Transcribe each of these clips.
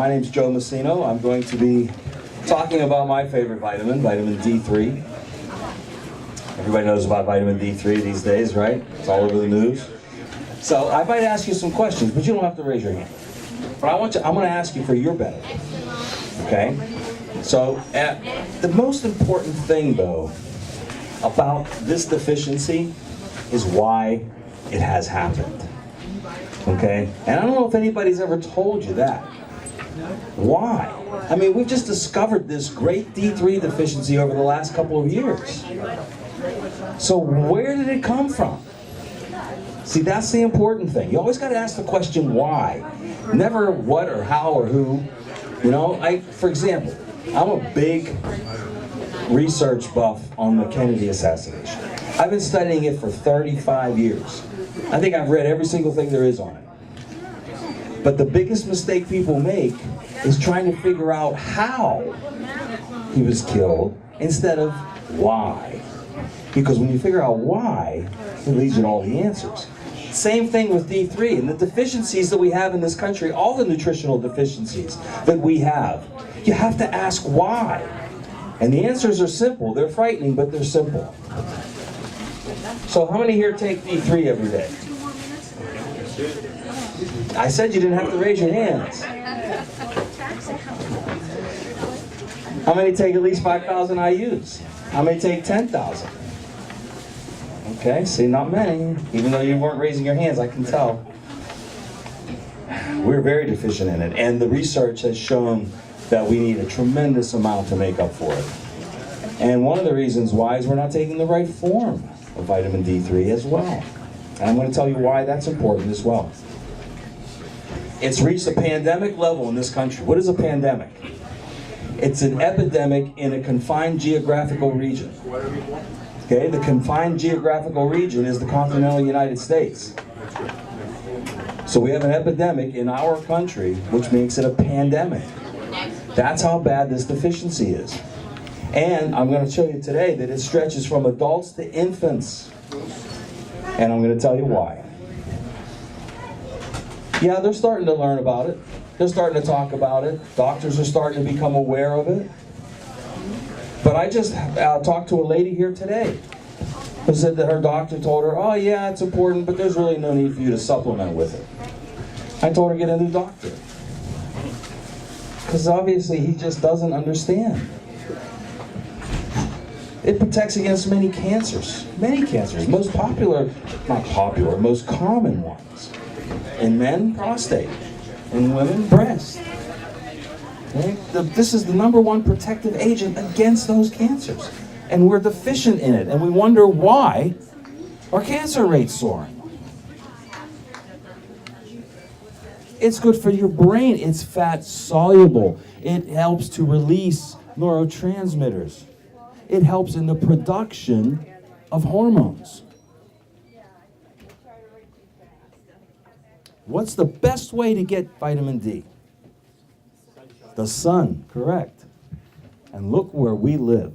My name's Joe Messino. I'm going to be talking about my favorite vitamin, vitamin D3. Everybody knows about vitamin D3 these days, right? It's all over the news. So I might ask you some questions, but you don't have to raise your hand. But I'm going to ask you for your benefit. Okay? So the most important thing, though, about this deficiency is why it has happened. Okay? And I don't know if anybody's ever told you that. Why? I mean, we've just discovered this great D3 deficiency over the last couple of years. So where did it come from? See, that's the important thing. You always got to ask the question why. Never what or how or who. You know, for example, I'm a big research buff on the Kennedy assassination. I've been studying it for 35 years. I think I've read every single thing there is on it. But the biggest mistake people make is trying to figure out how he was killed instead of why. Because when you figure out why, it leads you to all the answers. Same thing with D3 and the deficiencies that we have in this country, all the nutritional deficiencies that we have. You have to ask why. And the answers are simple. They're frightening, but they're simple. So how many here take D3 every day? I said you didn't have to raise your hands. How many take at least 5,000 IUs? How many take 10,000? Okay, see, not many. Even though you weren't raising your hands, I can tell. We're very deficient in it, and the research has shown that we need a tremendous amount to make up for it. And one of the reasons why is we're not taking the right form of vitamin D3 as well. And I'm going to tell you why that's important as well. It's reached a pandemic level in this country. What is a pandemic? It's an epidemic in a confined geographical region. Okay, the confined geographical region is the continental United States. So we have an epidemic in our country, which makes it a pandemic. That's how bad this deficiency is. And I'm going to show you today that it stretches from adults to infants. And I'm going to tell you why. Yeah, they're starting to learn about it. They're starting to talk about it. Doctors are starting to become aware of it. But I just talked to a lady here today who said that her doctor told her, oh yeah, it's important, but there's really no need for you to supplement with it. I told her to get a new doctor. Because obviously he just doesn't understand. It protects against many cancers. Many cancers. Most common ones. In men, prostate. In women, breast. Okay? This is the #1 protective agent against those cancers. And we're deficient in it. And we wonder why our cancer rate's soaring. It's good for your brain. It's fat soluble. It helps to release neurotransmitters. It helps in the production of hormones. What's the best way to get vitamin D? The sun, correct. And look where we live.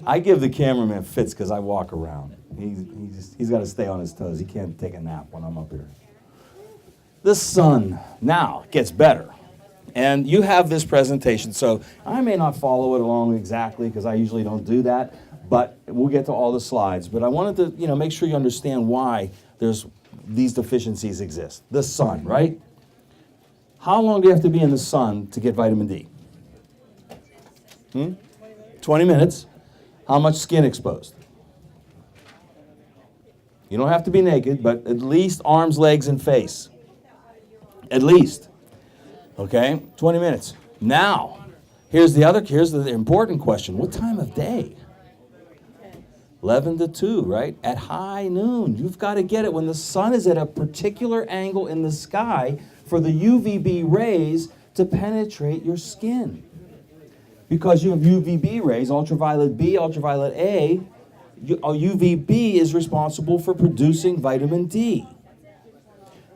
I give the cameraman fits because I walk around. He's got to stay on his toes. He can't take a nap when I'm up here. The sun now gets better. And you have this presentation, so I may not follow it along exactly because I usually don't do that, but we'll get to all the slides. But I wanted to, make sure you understand why these deficiencies exist. The sun, right? How long do you have to be in the sun to get vitamin D? 20 minutes. How much skin exposed? You don't have to be naked, but at least arms, legs, and face. At least. Okay, 20 minutes. Now, here's the important question. What time of day? 11 to 2, right? At high noon. You've got to get it when the sun is at a particular angle in the sky for the UVB rays to penetrate your skin. Because you have UVB rays, ultraviolet B, ultraviolet A, UVB is responsible for producing vitamin D.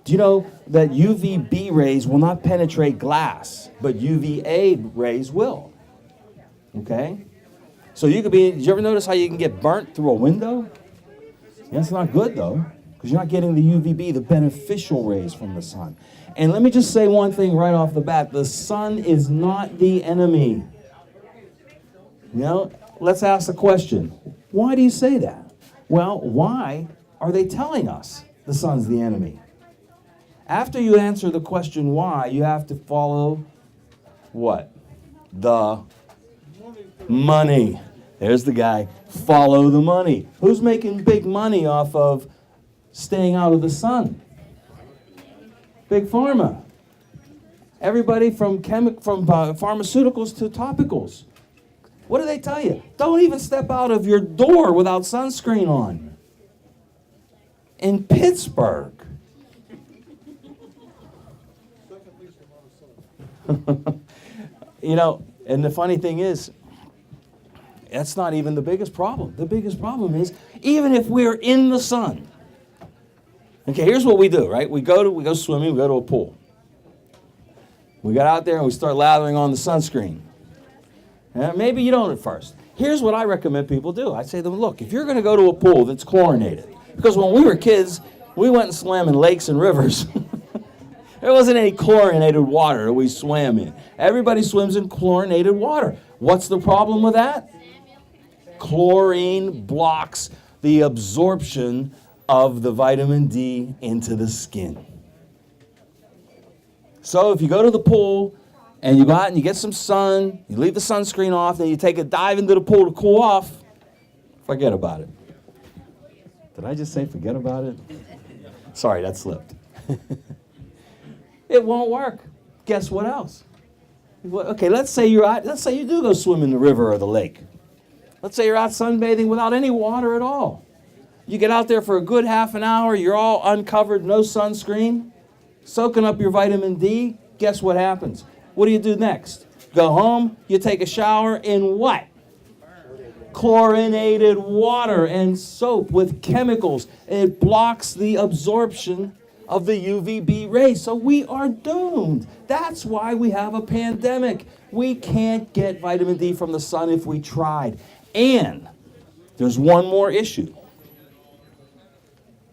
Do you know that UVB rays will not penetrate glass, but UVA rays will? Okay? So did you ever notice how you can get burnt through a window? Yeah, it's not good though, because because you're not getting the UVB, the beneficial rays from the sun. And let me just say one thing right off the bat. The sun is not the enemy. You know, let's ask the question, why do you say that? Well, why are they telling us the sun's the enemy? After you answer the question why, you have to follow what? The money. There's the guy. Follow the money. Who's making big money off of staying out of the sun? Big Pharma. Everybody from pharmaceuticals to topicals. What do they tell you? Don't even step out of your door without sunscreen on. In Pittsburgh. You know, and the funny thing is, that's not even the biggest problem. The biggest problem is, even if we're in the sun. Okay, here's what we do, right? We go swimming, we go to a pool. We got out there and we start lathering on the sunscreen. Maybe you don't at first. Here's what I recommend people do. I say to them, look, if you're going to go to a pool that's chlorinated, because when we were kids, we went and swam in lakes and rivers. There wasn't any chlorinated water that we swam in. Everybody swims in chlorinated water. What's the problem with that? Chlorine blocks the absorption of the vitamin D into the skin. So if you go to the pool and you go out and you get some sun, you leave the sunscreen off, then you take a dive into the pool to cool off, forget about it. Did I just say forget about it? Sorry, that slipped. It won't work. Guess what else? Okay, let's say you do go swim in the river or the lake. Let's say you're out sunbathing without any water at all. You get out there for a good half an hour, you're all uncovered, no sunscreen, soaking up your vitamin D. Guess what happens? What do you do next? Go home, you take a shower in what? Chlorinated water and soap with chemicals. It blocks the absorption of the UVB rays. So we are doomed. That's why we have a pandemic. We can't get vitamin D from the sun if we tried. And there's one more issue.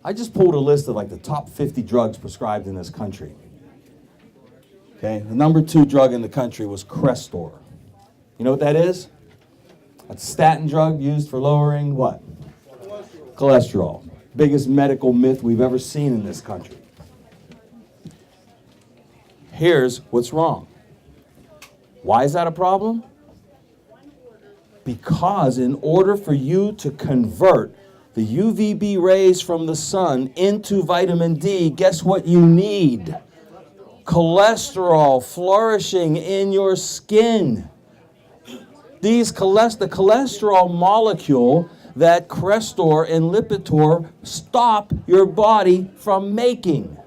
I just pulled a list of like the top 50 drugs prescribed in this country. Okay, the number 2 drug in the country was Crestor. You know what that is? That's a statin drug used for lowering what? Cholesterol. Biggest medical myth we've ever seen in this country. Here's what's wrong. Why is that a problem? Because in order for you to convert the UVB rays from the sun into vitamin D, guess what you need? Cholesterol flourishing in your skin. The cholesterol molecule that Crestor and Lipitor stop your body from making.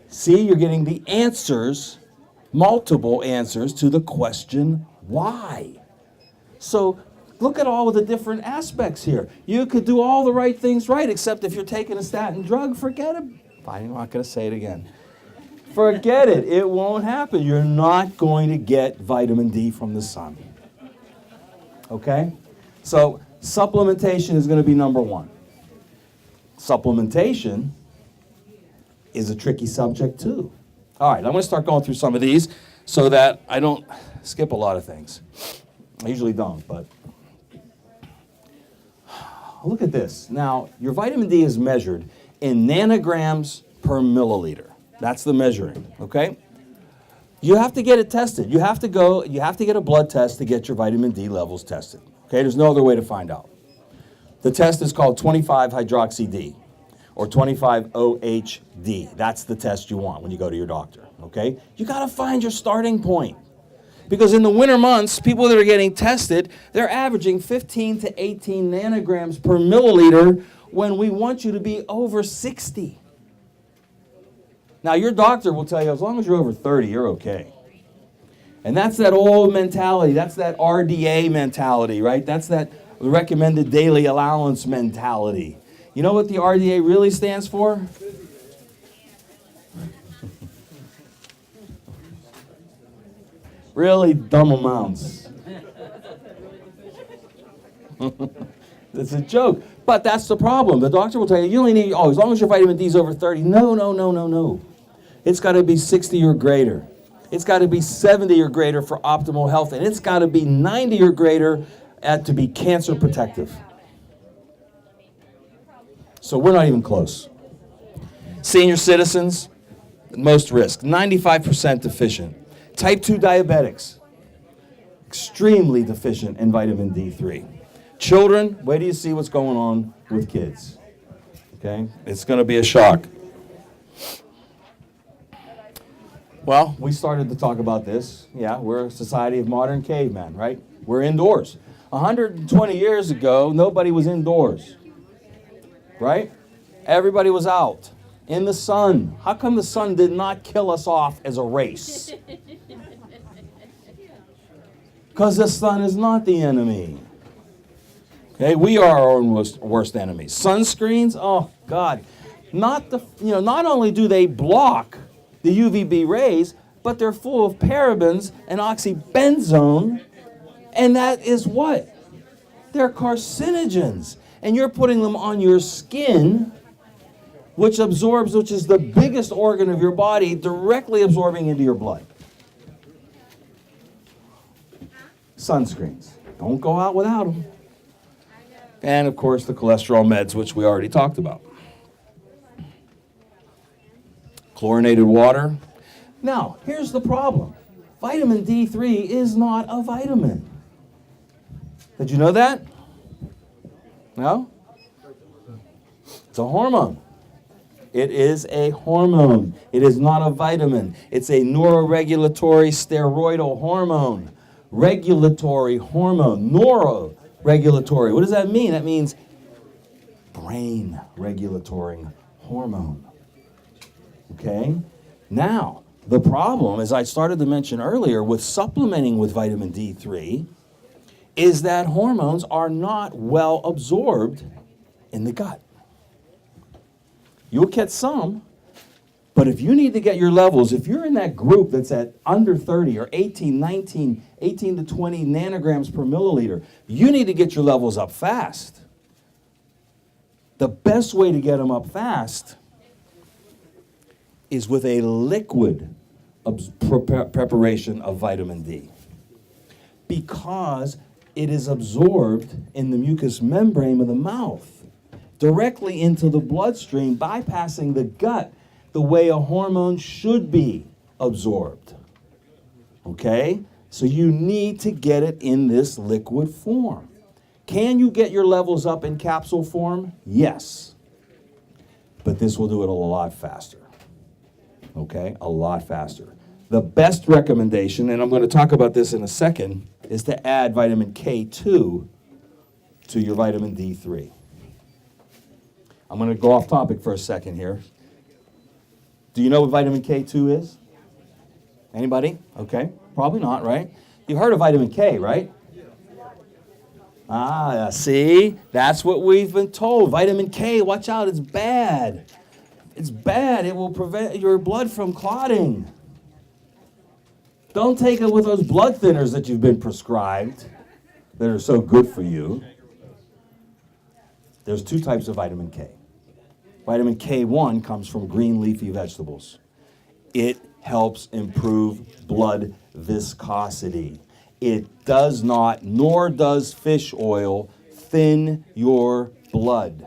See, you're getting the answers, multiple answers to the question, why? So look at all of the different aspects here. You could do all the right things right, except if you're taking a statin drug, forget it. I'm not going to say it again. Forget it. It won't happen. You're not going to get vitamin D from the sun. Okay? So supplementation is going to be number 1. Supplementation is a tricky subject too. All right, I'm going to start going through some of these so that I don't skip a lot of things. I usually don't, but look at this. Now, your vitamin D is measured in nanograms per milliliter. That's the measuring, okay? You have to get it tested. You have to get a blood test to get your vitamin D levels tested. Okay, there's no other way to find out. The test is called 25-hydroxy-D or 25-OH-D. That's the test you want when you go to your doctor, okay? You got to find your starting point. Because in the winter months, people that are getting tested, they're averaging 15 to 18 nanograms per milliliter when we want you to be over 60. Now, your doctor will tell you, as long as you're over 30, you're okay. And that's that old mentality. That's that RDA mentality, right? That's that recommended daily allowance mentality. You know what the RDA really stands for? Really dumb amounts. It's a joke. But that's the problem. The doctor will tell you, you only need, as long as your vitamin D is over 30. No, no, no, no, no. It's got to be 60 or greater. It's got to be 70 or greater for optimal health, and it's got to be 90 or greater to be cancer protective. So we're not even close. Senior citizens, most risk, 95% deficient. Type 2 diabetics, extremely deficient in vitamin D3. Children, wait till you see what's going on with kids. Okay? It's going to be a shock. Well, we started to talk about this. Yeah, we're a society of modern cavemen, right? We're indoors. 120 years ago, nobody was indoors. Right? Everybody was out in the sun. How come the sun did not kill us off as a race? Because the sun is not the enemy. Okay, we are our own worst enemies. Sunscreens, oh God, not only do they block the UVB rays, but they're full of parabens and oxybenzone, and that is what? They're carcinogens, and you're putting them on your skin, which is the biggest organ of your body, directly absorbing into your blood. Sunscreens, don't go out without them. And, of course, the cholesterol meds, which we already talked about. Chlorinated water. Now, here's the problem. Vitamin D3 is not a vitamin. Did you know that? No? It's a hormone. It is a hormone. It is not a vitamin. It's a neuroregulatory steroidal hormone. Regulatory hormone. Neuroregulatory. What does that mean? That means brain regulatory hormone. Okay? Now, the problem, as I started to mention earlier, with supplementing with vitamin D3, is that hormones are not well absorbed in the gut. You'll get some, but if you need to get your levels, if you're in that group that's at under 30 or 18, 19, 18 to 20 nanograms per milliliter, you need to get your levels up fast. The best way to get them up fast is with a liquid preparation of vitamin D, because it is absorbed in the mucous membrane of the mouth directly into the bloodstream, bypassing the gut the way a hormone should be absorbed. Okay? So you need to get it in this liquid form. Can you get your levels up in capsule form? Yes. But this will do it a lot faster. Okay? A lot faster. The best recommendation, and I'm going to talk about this in a second, is to add vitamin K2 to your vitamin D3. I'm going to go off topic for a second here. Do you know what vitamin K2 is? Anybody? Okay. Probably not, right? You've heard of vitamin K, right? See? That's what we've been told. Vitamin K, watch out, it's bad. It's bad. It will prevent your blood from clotting. Don't take it with those blood thinners that you've been prescribed that are so good for you. There's two types of vitamin K. Vitamin K1 comes from green leafy vegetables. It helps improve blood viscosity. It does not, nor does fish oil, thin your blood.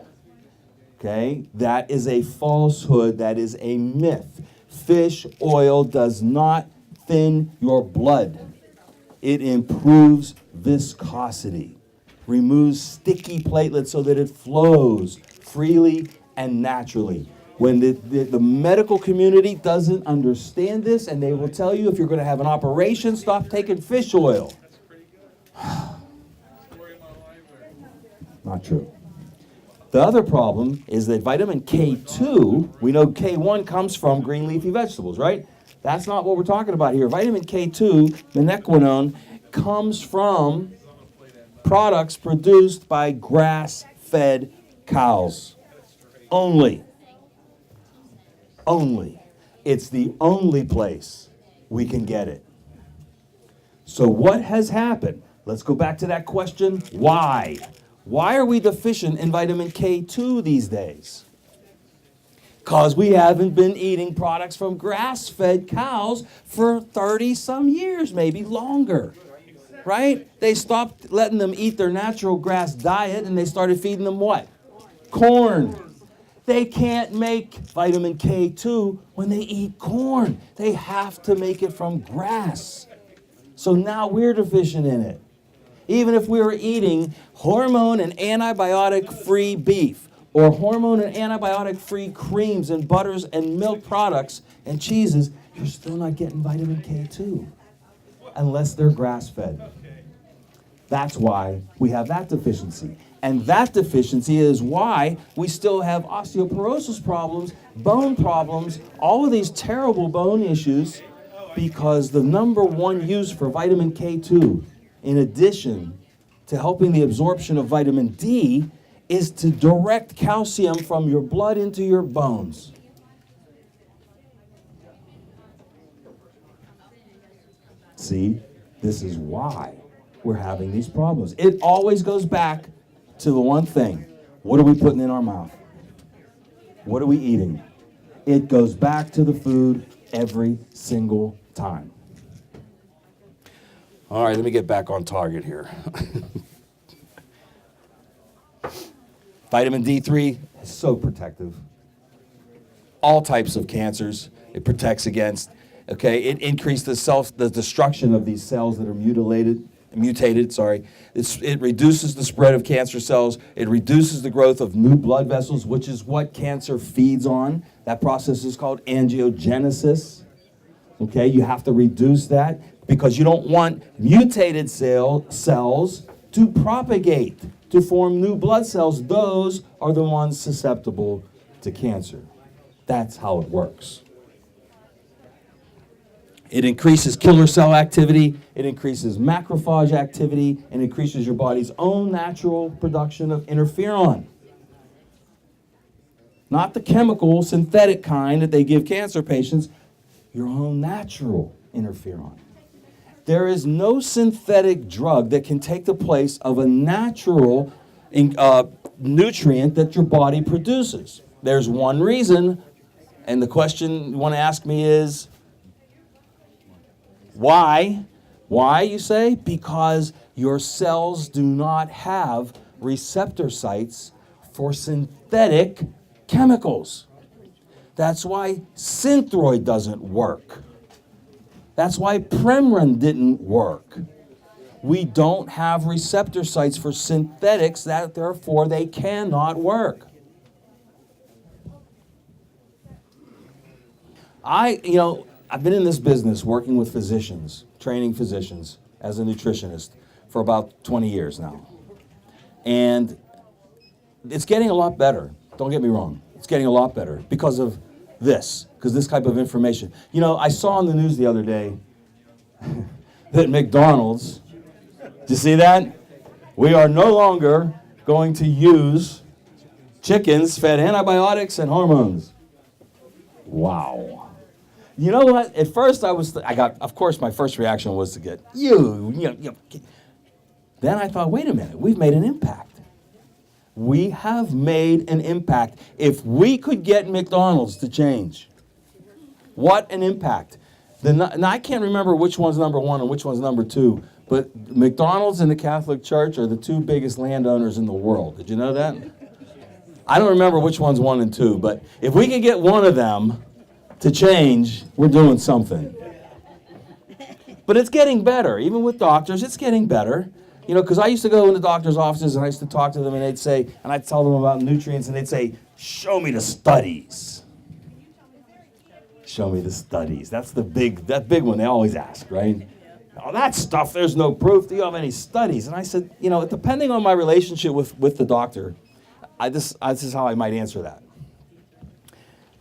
Okay? That is a falsehood. That is a myth. Fish oil does not thin your blood. It improves viscosity, removes sticky platelets so that it flows freely and naturally. When the medical community doesn't understand this, and they will tell you if you're going to have an operation, stop taking fish oil. Not true. The other problem is that vitamin K2, we know K1 comes from green leafy vegetables, right? That's not what we're talking about here. Vitamin K2, menaquinone, comes from products produced by grass-fed cows. Only. It's the only place we can get it. So what has happened? Let's go back to that question, why? Why are we deficient in vitamin K2 these days? Because we haven't been eating products from grass-fed cows for 30-some years, maybe longer, right? They stopped letting them eat their natural grass diet, and they started feeding them what? Corn. They can't make vitamin K2 when they eat corn. They have to make it from grass. So now we're deficient in it. Even if we were eating hormone and antibiotic-free beef, or hormone and antibiotic-free creams and butters and milk products and cheeses, you're still not getting vitamin K2 unless they're grass-fed. That's why we have that deficiency. And that deficiency is why we still have osteoporosis problems, bone problems, all of these terrible bone issues, because the number one use for vitamin K2, in addition to helping the absorption of vitamin D, is to direct calcium from your blood into your bones. See, this is why we're having these problems. It always goes back to the one thing. What are we putting in our mouth? What are we eating? It goes back to the food every single time. All right, let me get back on target here. Vitamin D3 is so protective. All types of cancers it protects against. Okay, it increases the destruction of these cells that are mutated. It reduces the spread of cancer cells. It reduces the growth of new blood vessels, which is what cancer feeds on. That process is called angiogenesis. Okay, you have to reduce that because you don't want mutated cells to propagate, to form new blood cells. Those are the ones susceptible to cancer. That's how it works. It increases killer cell activity, it increases macrophage activity, and increases your body's own natural production of interferon. Not the chemical, synthetic kind that they give cancer patients, your own natural interferon. There is no synthetic drug that can take the place of a natural nutrient that your body produces. There's one reason, and the question you want to ask me is, why? Why, you say? Because your cells do not have receptor sites for synthetic chemicals. That's why Synthroid doesn't work. That's why Premarin didn't work. We don't have receptor sites for synthetics, that therefore they cannot work. I've been in this business working with physicians, training physicians as a nutritionist for about 20 years now. And it's getting a lot better. Don't get me wrong. It's getting a lot better because of this type of information. I saw on the news the other day that McDonald's, did you see that? We are no longer going to use chickens fed antibiotics and hormones. Wow. You know what? At first of course, my first reaction was to get, Then I thought, wait a minute, we've made an impact. We have made an impact. If we could get McDonald's to change, what an impact. Now, I can't remember which one's number one and which one's number two, but McDonald's and the Catholic Church are the two biggest landowners in the world. Did you know that? I don't remember which one's one and two, but if we could get one of them to change, we're doing something. But it's getting better. Even with doctors, it's getting better. Because I used to go into doctors' offices and I used to talk to them and they'd say, and I'd tell them about nutrients and they'd say, show me the studies. Show me the studies. That's that big one they always ask, right? Oh, that stuff, there's no proof. Do you have any studies? And I said, depending on my relationship with the doctor, this is how I might answer that.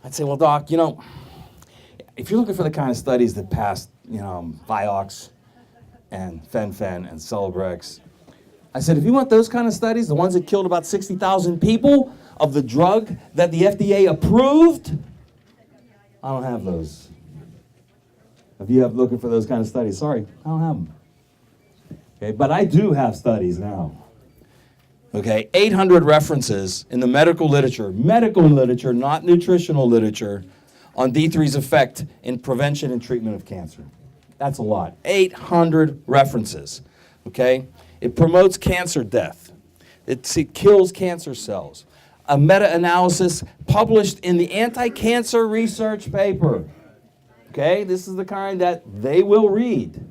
I'd say, well, doc, if you're looking for the kind of studies that passed, Vioxx and Fen-Phen and Celebrex, I said, if you want those kind of studies, the ones that killed about 60,000 people of the drug that the FDA approved, I don't have those. If you have looking for those kind of studies, sorry, I don't have them. Okay, but I do have studies now. Okay, 800 references in the medical literature, not nutritional literature, on D3's effect in prevention and treatment of cancer. That's a lot. 800 references. Okay? It promotes cancer death. It kills cancer cells. A meta-analysis published in the Anti-Cancer Research paper. Okay? This is the kind that they will read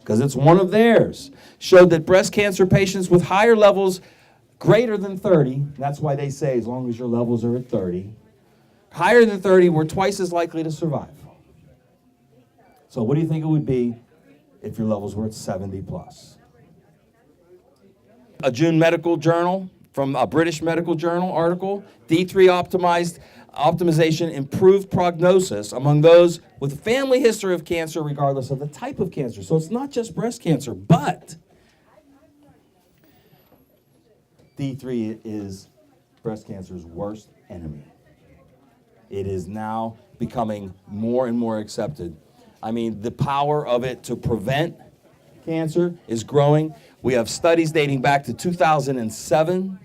because it's one of theirs. Showed that breast cancer patients with higher levels greater than 30, that's why they say as long as your levels are at 30, higher than 30 were twice as likely to survive. So what do you think it would be if your levels were at 70 plus? A June Medical Journal, from a British Medical Journal article, D3 optimization improved prognosis among those with family history of cancer regardless of the type of cancer. So it's not just breast cancer, but D3 is breast cancer's worst enemy. It is now becoming more and more accepted. I mean, the power of it to prevent cancer is growing. We have studies dating back to 2007.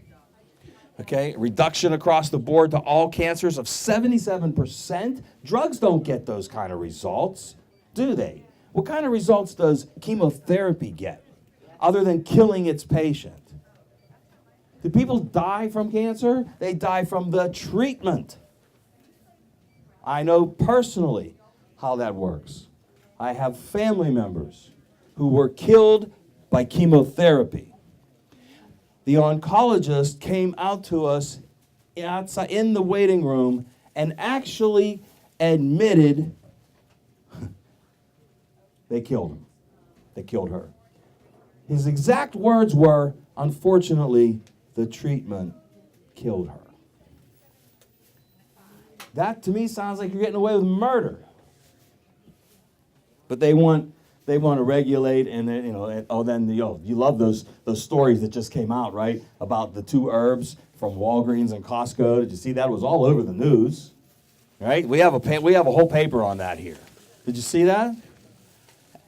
Okay, reduction across the board to all cancers of 77%. Drugs don't get those kind of results, do they? What kind of results does chemotherapy get, other than killing its patient? Do people die from cancer? They die from the treatment. I know personally how that works. I have family members who were killed by chemotherapy. The oncologist came out to us outside in the waiting room and actually admitted they killed him. They killed her. His exact words were, unfortunately, the treatment killed her. That to me sounds like you're getting away with murder. But they want to regulate, and then, you love those stories that just came out, right? About the two herbs from Walgreens and Costco. Did you see that? It was all over the news, right? We have a whole paper on that here. Did you see that?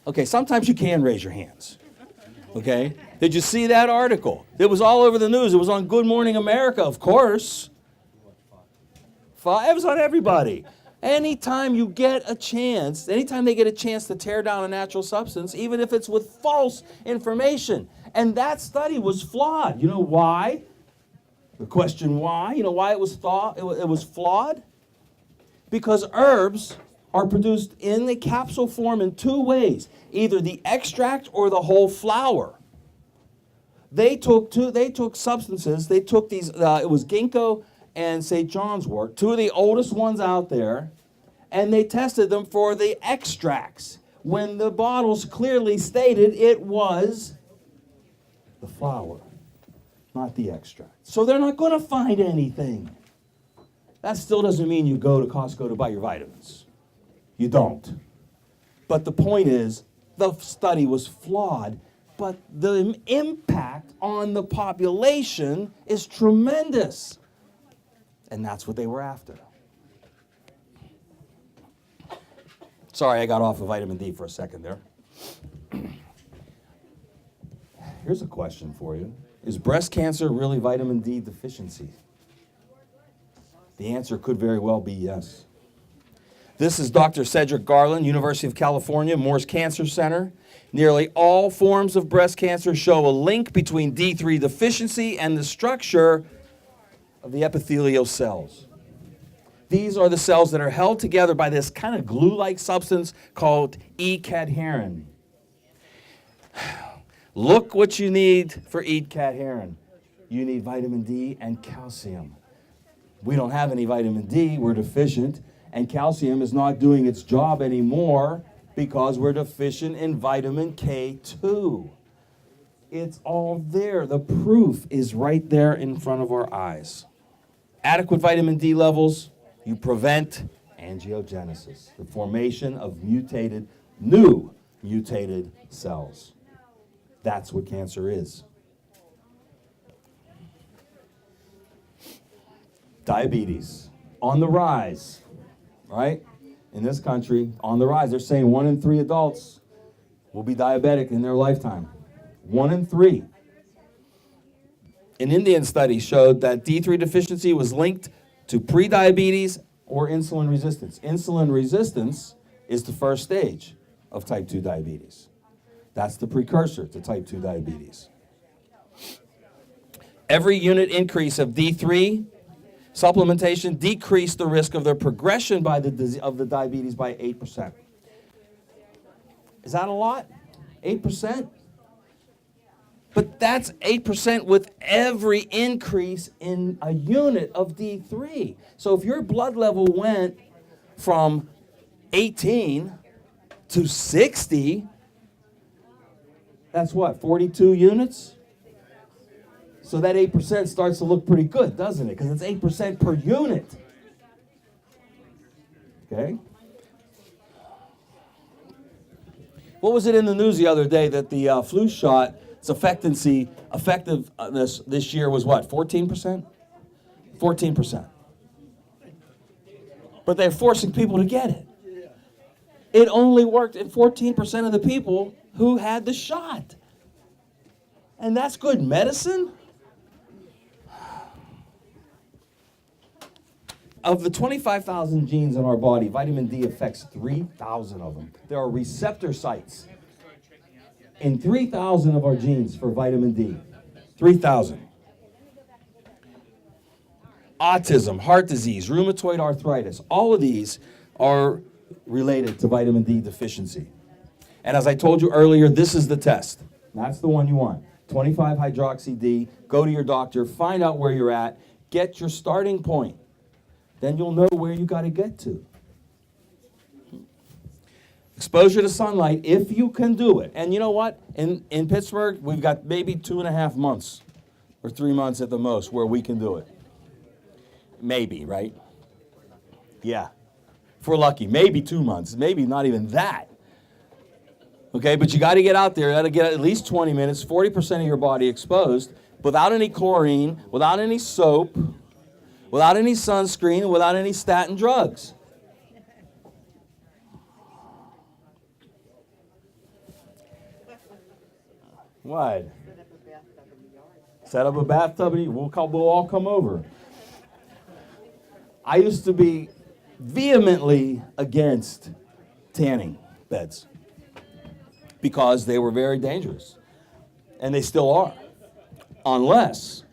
Okay, sometimes you can raise your hands. Okay? Did you see that article? It was all over the news. It was on Good Morning America, of course. It was on everybody. Anytime you get a chance, anytime they get a chance to tear down a natural substance, even if it's with false information. And that study was flawed. You know why? The question why? You know why it was flawed? Because herbs are produced in the capsule form in two ways, either the extract or the whole flower. They took substances, they took these, it was ginkgo and St. John's wort, two of the oldest ones out there, and they tested them for the extracts when the bottles clearly stated it was the flower, not the extract. So they're not going to find anything. That still doesn't mean you go to Costco to buy your vitamins. You don't. But the point is, the study was flawed, but the impact on the population is tremendous. And that's what they were after. Sorry, I got off of vitamin D for a second there. Here's a question for you. Is breast cancer really vitamin D deficiency? The answer could very well be yes. This is Dr. Cedric Garland, University of California, Moores Cancer Center. Nearly all forms of breast cancer show a link between D3 deficiency and the structure of the epithelial cells. These are the cells that are held together by this kind of glue-like substance called E-cadherin. Look what you need for E-cadherin. You need vitamin D and calcium. We don't have any vitamin D, we're deficient, and calcium is not doing its job anymore because we're deficient in vitamin K2. It's all there. The proof is right there in front of our eyes. Adequate vitamin D levels, you prevent angiogenesis, the formation of new mutated cells. That's what cancer is. Diabetes, on the rise, right? In this country, on the rise. They're saying 1 in 3 adults will be diabetic in their lifetime. 1 in 3. An Indian study showed that D3 deficiency was linked to prediabetes or insulin resistance. Insulin resistance is the first stage of type 2 diabetes. That's the precursor to type 2 diabetes. Every unit increase of D3 supplementation decreased the risk of the progression of the diabetes by 8%. Is that a lot? 8%? But that's 8% with every increase in a unit of D3. So if your blood level went from 18 to 60, that's what, 42 units? So that 8% starts to look pretty good, doesn't it? Because it's 8% per unit. Okay? What was it in the news the other day that the flu shot, its effectiveness this year was what, 14%? 14%. But they're forcing people to get it. It only worked in 14% of the people who had the shot. And that's good medicine? Of the 25,000 genes in our body, vitamin D affects 3,000 of them. There are receptor sites in 3,000 of our genes for vitamin D. 3,000. Autism, heart disease, rheumatoid arthritis, all of these are related to vitamin D deficiency. And as I told you earlier, this is the test. That's the one you want. 25-hydroxy-D, go to your doctor, find out where you're at, get your starting point. Then you'll know where you got to get to. Exposure to sunlight, if you can do it. And you know what? In Pittsburgh, we've got maybe 2.5 months or 3 months at the most where we can do it. Maybe, right? Yeah. If we're lucky, maybe 2 months, maybe not even that. Okay, but you got to get out there. You got to get at least 20 minutes, 40% of your body exposed, without any chlorine, without any soap, without any sunscreen, without any statin drugs. What? Set up a bathtub and we'll all come over. I used to be vehemently against tanning beds because they were very dangerous. And they still are. Unless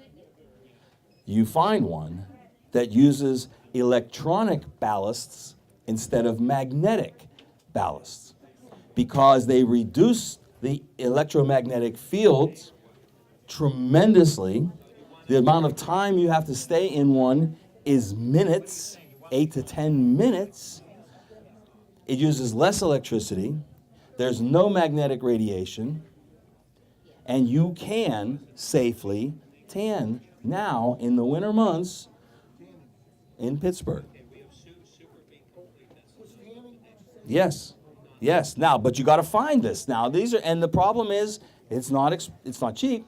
you find one that uses electronic ballasts instead of magnetic ballasts, because they reduce the electromagnetic fields tremendously. The amount of time you have to stay in one is minutes, 8 to 10 minutes. It uses less electricity. There's no magnetic radiation. And you can safely tan now in the winter months in Pittsburgh. Yes. Yes. Now, but you got to find this. Now, these are, and the problem is it's not cheap.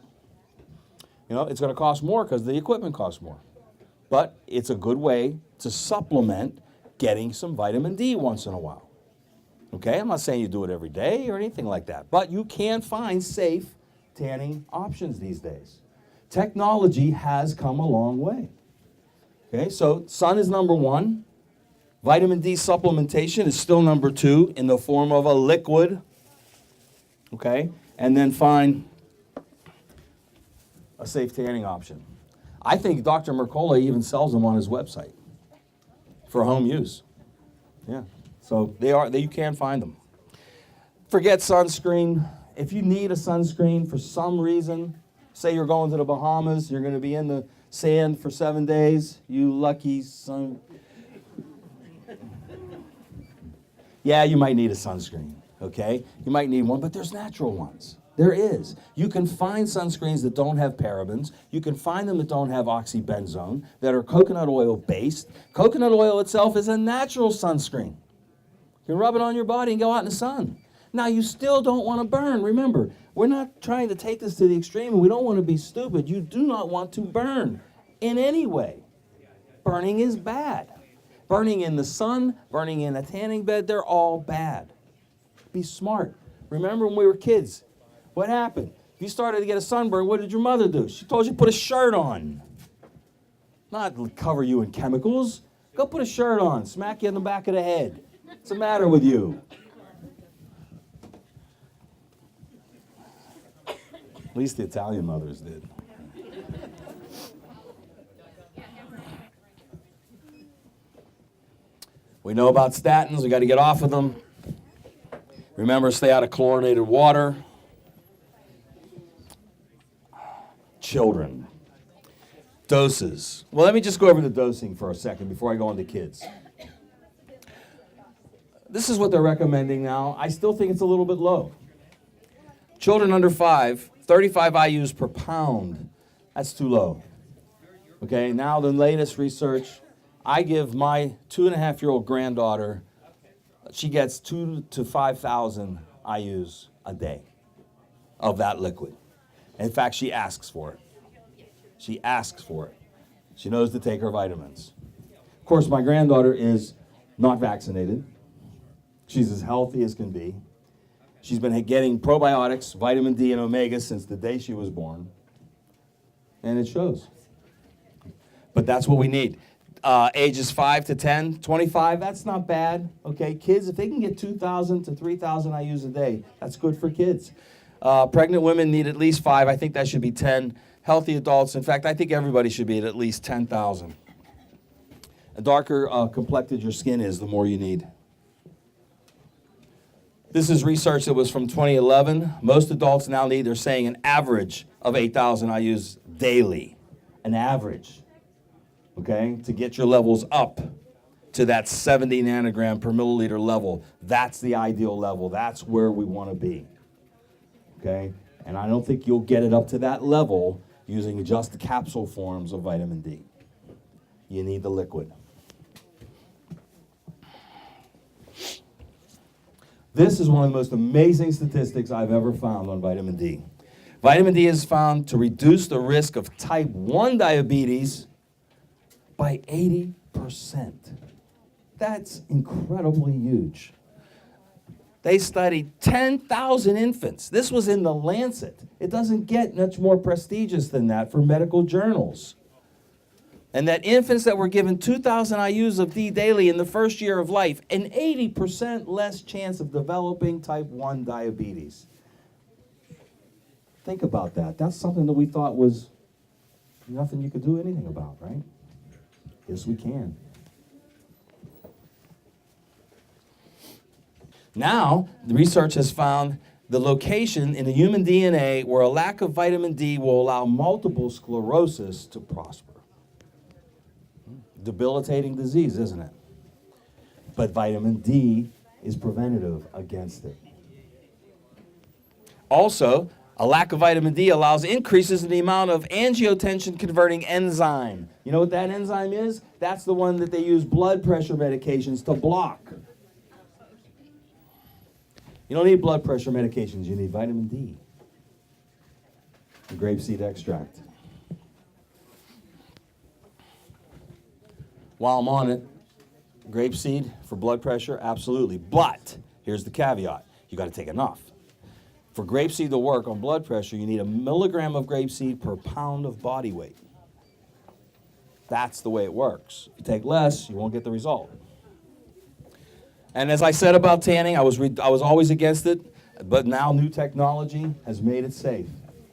You know, it's going to cost more because the equipment costs more. But it's a good way to supplement getting some vitamin D once in a while. Okay? I'm not saying you do it every day or anything like that, but you can find safe tanning options these days. Technology has come a long way. Okay? So sun is number one. Vitamin D supplementation is still number two in the form of a liquid. Okay? And then find a safe tanning option. I think Dr. Mercola even sells them on his website for home use. Yeah. So you can find them. Forget sunscreen. If you need a sunscreen for some reason, say you're going to the Bahamas, you're going to be in the sand for 7 days, you lucky son. Yeah, you might need a sunscreen, okay? You might need one, but there's natural ones. There is. You can find sunscreens that don't have parabens. You can find them that don't have oxybenzone, that are coconut oil based. Coconut oil itself is a natural sunscreen. You can rub it on your body and go out in the sun. Now, you still don't want to burn. Remember, we're not trying to take this to the extreme, and we don't want to be stupid. You do not want to burn in any way. Burning is bad. Burning in the sun, burning in a tanning bed, they're all bad. Be smart. Remember when we were kids? What happened? If you started to get a sunburn, what did your mother do? She told you to put a shirt on. Not cover you in chemicals. Go put a shirt on, smack you in the back of the head. What's the matter with you? At least the Italian mothers did. We know about statins. We got to get off of them. Remember, stay out of chlorinated water. Children. Doses. Well, let me just go over the dosing for a second before I go on to kids. This is what they're recommending now. I still think it's a little bit low. Children under 5, 35 IUs per pound. That's too low. Okay, now the latest research, I give my 2.5-year-old granddaughter, she gets 2,000 to 5,000 IUs a day of that liquid. In fact, she asks for it. She asks for it. She knows to take her vitamins. Of course, my granddaughter is not vaccinated. She's as healthy as can be. She's been getting probiotics, vitamin D, and omega since the day she was born. And it shows. But that's what we need. Ages 5 to 10, 25, that's not bad. Okay, kids, if they can get 2,000 to 3,000 IUs a day, that's good for kids. Pregnant women need at least 5. I think that should be 10. Healthy adults, in fact, I think everybody should be at least 10,000. The darker complected your skin is, the more you need. This is research that was from 2011. Most adults now need, they're saying, an average of 8,000 IUs daily. An average, okay, to get your levels up to that 70 nanogram per milliliter level. That's the ideal level. That's where we want to be, okay? And I don't think you'll get it up to that level using just the capsule forms of vitamin D. You need the liquid. This is one of the most amazing statistics I've ever found on vitamin D. Vitamin D is found to reduce the risk of type 1 diabetes by 80%. That's incredibly huge. They studied 10,000 infants. This was in The Lancet. It doesn't get much more prestigious than that for medical journals. And that infants that were given 2,000 IUs of D daily in the first year of life, an 80% less chance of developing type 1 diabetes. Think about that. That's something that we thought was nothing you could do anything about, right? Yes, we can. Now, the research has found the location in the human DNA where a lack of vitamin D will allow multiple sclerosis to prosper. Debilitating disease, isn't it? But vitamin D is preventative against it. Also, a lack of vitamin D allows increases in the amount of angiotensin-converting enzyme. You know what that enzyme is? That's the one that they use blood pressure medications to block. You don't need blood pressure medications, you need vitamin D. The grapeseed extract. While I'm on it, grapeseed for blood pressure, absolutely. But here's the caveat. You got to take enough. For grapeseed to work on blood pressure, you need 1 milligram of grapeseed per pound of body weight. That's the way it works. If you take less, you won't get the result. And as I said about tanning, I was always against it, but now new technology has made it safe,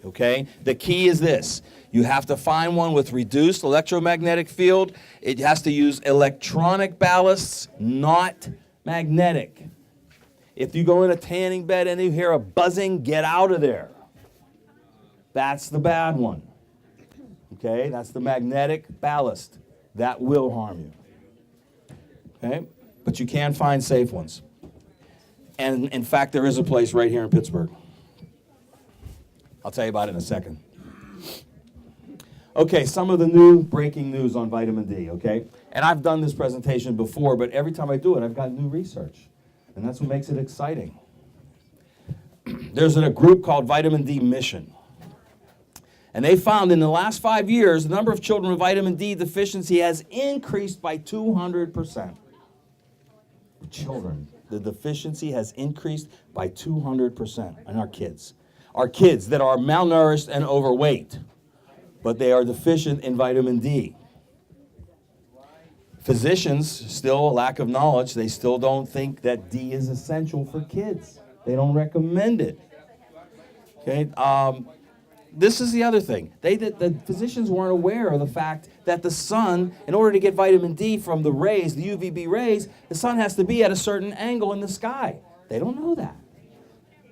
okay? The key is this. You have to find one with reduced electromagnetic field. It has to use electronic ballasts, not magnetic. If you go in a tanning bed and you hear a buzzing, get out of there. That's the bad one, okay? That's the magnetic ballast. That will harm you, okay? But you can find safe ones. And in fact, there is a place right here in Pittsburgh. I'll tell you about it in a second. Okay, some of the new breaking news on vitamin D, okay? And I've done this presentation before, but every time I do it, I've got new research. And that's what makes it exciting. There's a group called Vitamin D Mission. And they found in the last 5 years, the number of children with vitamin D deficiency has increased by 200%. Children, the deficiency has increased by 200% in our kids. are kids that are malnourished and overweight, but they are deficient in vitamin D. Physicians, still a lack of knowledge, they still don't think that D is essential for kids. They don't recommend it. Okay. This is the other thing. The physicians weren't aware of the fact that the sun, in order to get vitamin D from the rays, the UVB rays, the sun has to be at a certain angle in the sky. They don't know that.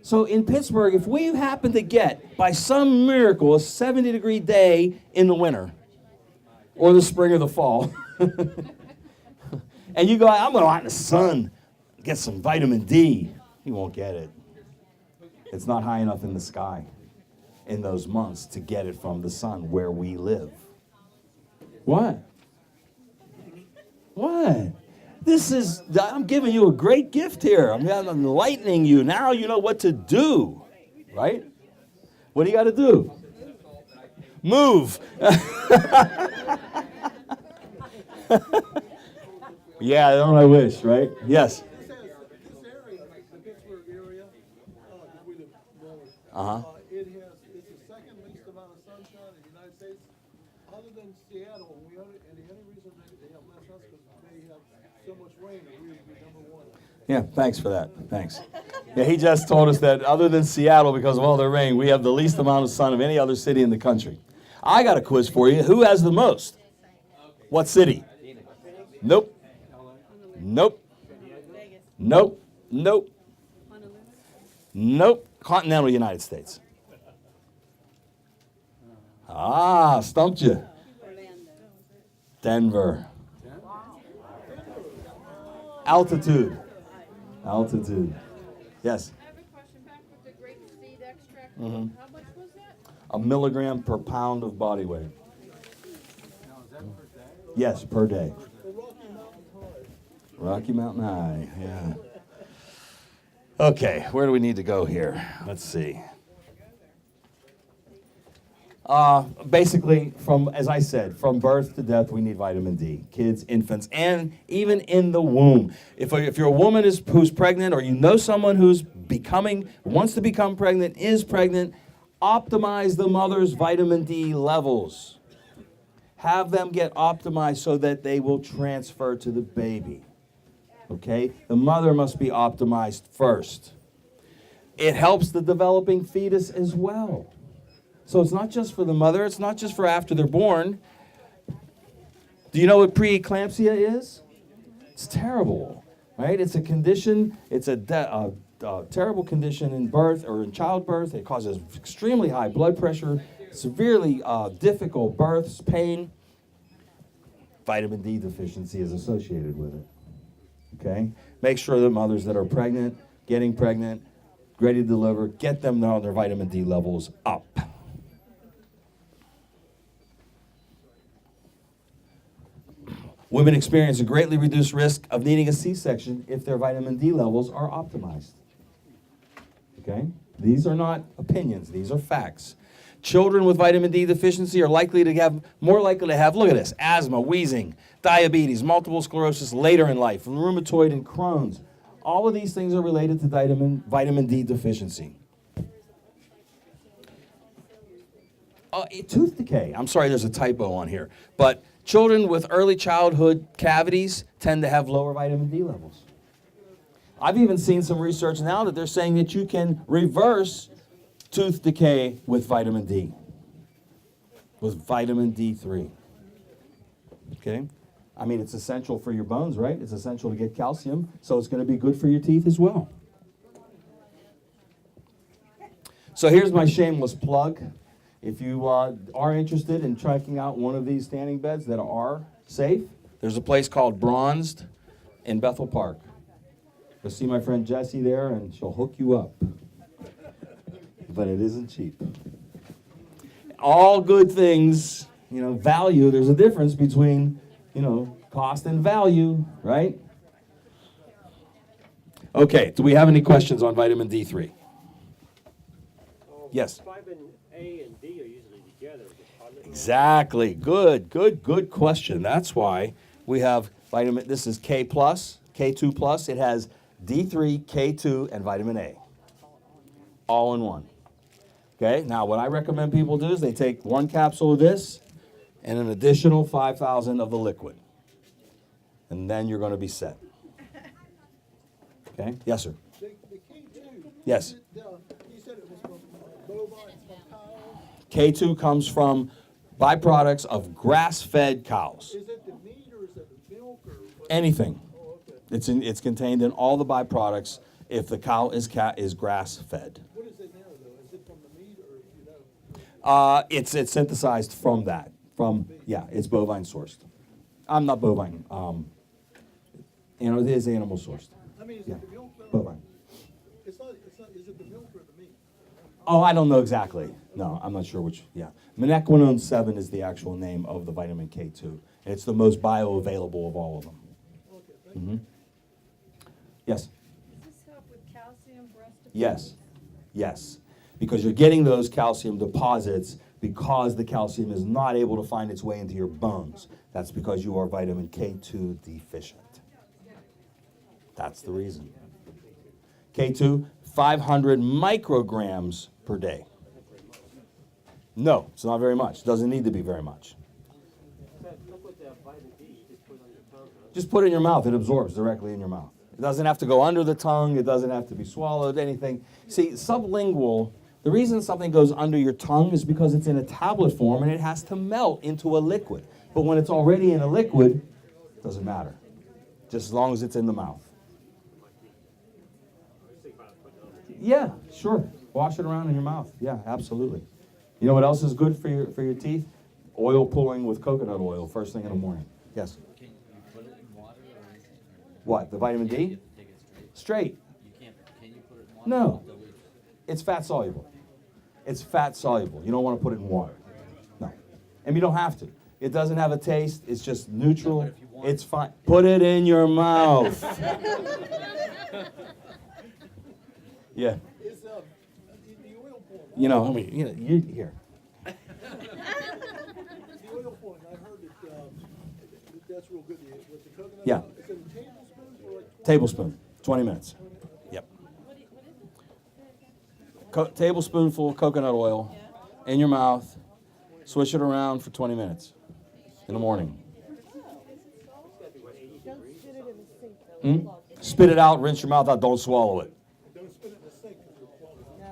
So in Pittsburgh, if we happen to get, by some miracle, a 70-degree day in the winter, or the spring or the fall, and you go, I'm going to go out in the sun, get some vitamin D, you won't get it. It's not high enough in the sky in those months to get it from the sun where we live. What? What? I'm giving you a great gift here. I'm enlightening you. Now you know what to do, right? What do you got to do? Move. Yeah, I don't I wish, right? Yes. This area, the Pittsburgh area, we live north. Uh-huh. It's the second least amount of sunshine in the United States, other than Seattle. And the only reason they have less sun is because they have so much rain, and we would be number one. Yeah, thanks for that. Thanks. Yeah, he just told us that other than Seattle, because of all their rain, we have the least amount of sun of any other city in the country. I got a quiz for you. Who has the most? What city? Nope. Nope. Nope. Nope. Nope. Continental United States. Ah, stumped you. Denver. Altitude. Altitude. Yes. I have a question back with the grape seed extract. Mhm. How much was that? A milligram per pound of body weight. Yes, per day. Rocky Mountain High, yeah. Okay, where do we need to go here? Let's see. Basically, as I said, from birth to death, we need vitamin D. Kids, infants, and even in the womb. If you're a woman who's pregnant, or you know someone who's wants to become pregnant, is pregnant, optimize the mother's vitamin D levels. Have them get optimized so that they will transfer to the baby. Okay? The mother must be optimized first. It helps the developing fetus as well. So it's not just for the mother, it's not just for after they're born. Do you know what preeclampsia is? It's terrible, right? It's a condition, it's a terrible condition in birth or in childbirth. It causes extremely high blood pressure, severely difficult births, pain. Vitamin D deficiency is associated with it. Okay? Make sure that mothers that are pregnant, getting pregnant, ready to deliver, get them on their vitamin D levels up. Women experience a greatly reduced risk of needing a C-section if their vitamin D levels are optimized. Okay? These are not opinions, these are facts. Children with vitamin D deficiency are more likely to have, look at this, asthma, wheezing, diabetes, multiple sclerosis later in life, rheumatoid and Crohn's. All of these things are related to vitamin D deficiency. Tooth decay. I'm sorry, there's a typo on here. But children with early childhood cavities tend to have lower vitamin D levels. I've even seen some research now that they're saying that you can reverse tooth decay with vitamin D, with vitamin D3. Okay? I mean, it's essential for your bones, right? It's essential to get calcium, so it's going to be good for your teeth as well. So here's my shameless plug. If you are interested in checking out one of these standing beds that are safe, there's a place called Bronzed in Bethel Park. You'll see my friend Jessie there, and she'll hook you up. But it isn't cheap. All good things, value, there's a difference between, cost and value, right? Okay, do we have any questions on vitamin D3? Yes. Vitamin A and D are usually together. Exactly. Good question. That's why we have this is K+, K2+. It has D3, K2, and vitamin A. All in one. Okay, now what I recommend people do is they take 1 capsule of this and an additional 5,000 of the liquid. And then you're going to be set. Okay? Yes, sir. The K2. Yes. You said it was from bovine, from cows. K2 comes from byproducts of grass-fed cows. Is it the meat or is it the milk or what? Anything. Oh, okay. It's contained in all the byproducts if the cow is grass-fed. What is it now though? Is it from the meat or, you know? It's synthesized from that. It's bovine sourced. I'm not bovine. It is animal sourced. I mean, is Yeah. it the milk though? Bovine. It's not, is it the milk or the meat? Oh, I don't know exactly. No, I'm not sure which. Yeah. Menaquinone 7 is the actual name of the vitamin K2. And it's the most bioavailable of all of them. Okay, thank you. Yes. Does this help with calcium, breast? Yes. Yes. Because you're getting those calcium deposits because the calcium is not able to find its way into your bones. That's because you are vitamin K2 deficient. That's the reason. K2, 500 micrograms per day. No, it's not very much. It doesn't need to be very much. Look with the vitamin D, you just put it on your tongue, huh? Just put it in your mouth. It absorbs directly in your mouth. It doesn't have to go under the tongue. It doesn't have to be swallowed, anything. See, sublingual, the reason something goes under your tongue is because it's in a tablet form and it has to melt into a liquid. But when it's already in a liquid, it doesn't matter. Just as long as it's in the mouth. Yeah, sure. Wash it around in your mouth. Yeah, absolutely. You know what else is good for your teeth? Oil pulling with coconut oil first thing in the morning. Yes. Can you put it in water or anything? What? The vitamin Yeah, D? you take it straight. Straight. You can't. Can you put it in water? No. Dilute. It's fat soluble. It's fat soluble. You don't want to put it in water. No. And you don't have to. It doesn't have a taste. It's just neutral. No, but if you want It's fine. Put it in your mouth. Yeah. Is, the oil pulling, You know, I mean, you here. the oil pulling, I heard that, that's real good, with the coconut. Yeah. oil. Is it a tablespoon or like? Tablespoon. 20 minutes. Yep. Tablespoonful of coconut oil in your mouth. Swish it around for 20 minutes in the morning. Spit it out, rinse your mouth out, don't swallow it. Don't spit it in the sink. 'Cause it'll clog it. No,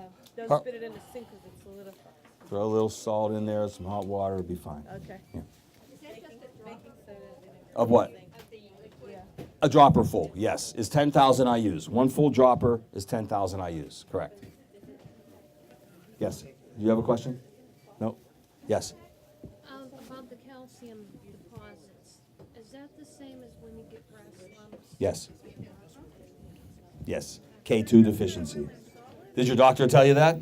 Huh? don't spit it in the sink because it's solidified. Throw a little salt in there, some hot water, it'll be fine. Okay. Yeah. Is that just a drop Baking soda in it. Of what? of the liquid? Yeah. A dropper full, yes, is 10,000 IUs. One full dropper is 10,000 IUs, correct. Yes. Do you have a question? No? Yes. About the calcium deposits, is that the same as when you get breast lumps? Yes. Yes. K2 deficiency. Did your doctor tell you that?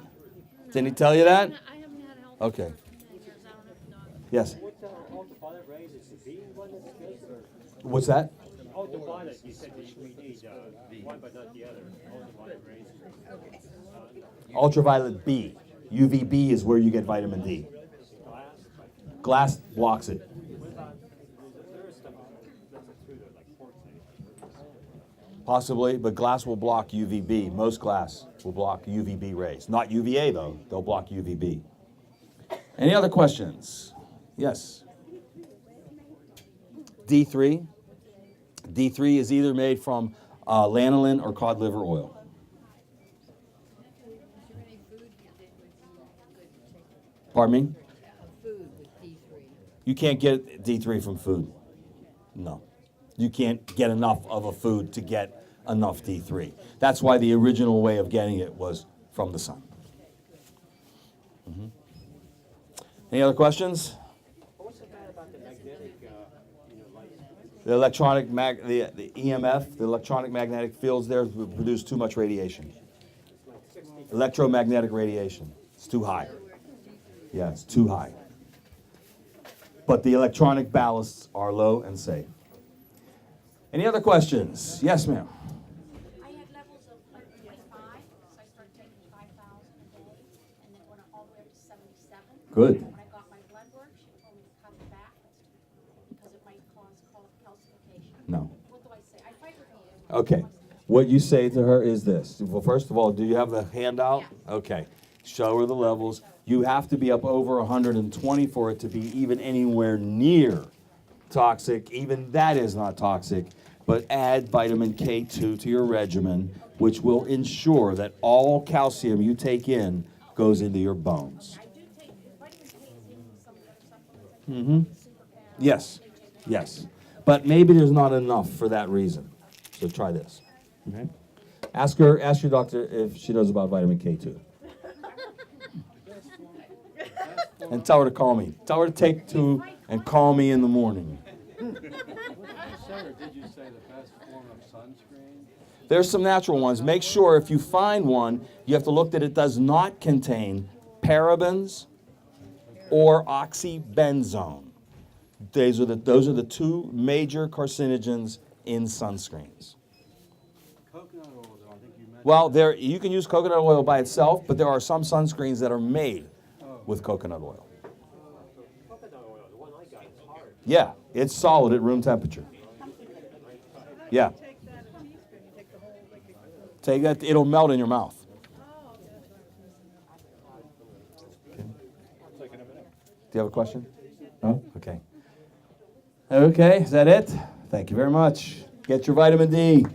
Didn't he tell you that? I haven't had health Okay. insurance in 10 years, I don't have a doctor. Yes. What's ultraviolet rays, is the B one that's good, or? What's that? Ultraviolet, you said that we need, one but not the other, ultraviolet rays. Ultraviolet B. UVB is where you get vitamin D. Glass, Glass blocks it. what about, there is stuff that's through there, like quartzite. Possibly, but glass will block UVB. Most glass will block UVB rays. Not UVA though, they'll block UVB. Any other questions? Yes. D3. D3 is either made from lanolin or cod liver oil. Is there any food that would be good to take? Pardon me? Food with D3? You can't get D3 from food. No. You can't get enough of a food to get enough D3. That's why the original way of getting it was from the sun. Any other questions? What's so bad about the magnetic, light? The electronic the EMF, the electronic magnetic fields there produce too much radiation. Electromagnetic radiation. It's too high. Yeah, it's too high. But the electronic ballasts are low and safe. Any other questions? Yes, ma'am. I had levels of 125, so I started taking 5,000 a day, and then went all the way up to 77. Good. When I got my blood work, she told me to cut it back, because it might cause calcification. No. What do I say? I fight with Okay. you. What you say to her is this. Well, first of all, do you have the handout? Yeah. Okay. Show her the levels. You have to be up over 120 for it to be even anywhere near toxic. Even that is not toxic. But add vitamin K2 to your regimen, which will ensure that all calcium you take in goes into your bones. I do take vitamin K in some of the other supplements. Mm-hmm. Yes, yes. But maybe there's not enough for that reason. So try this. Okay? Ask your doctor if she knows about vitamin K2. And tell her to call me. Tell her to take 2 and call me in the morning. Did you say the best form of sunscreen? There's some natural ones. Make sure if you find one, you have to look that it does not contain parabens or oxybenzone. Those are the 2 major carcinogens in sunscreens. Coconut oil, though, I think you mentioned. Well, you can use coconut oil by itself, but there are some sunscreens that are made with coconut oil. Coconut oil, the one I got is hard. Yeah, it's solid at room temperature. Yeah. Take that a teaspoon, you take the whole liquid. Take that, it'll melt in your mouth. Okay. Do you have a question? No? Okay. Okay, is that it? Thank you very much. Get your vitamin D.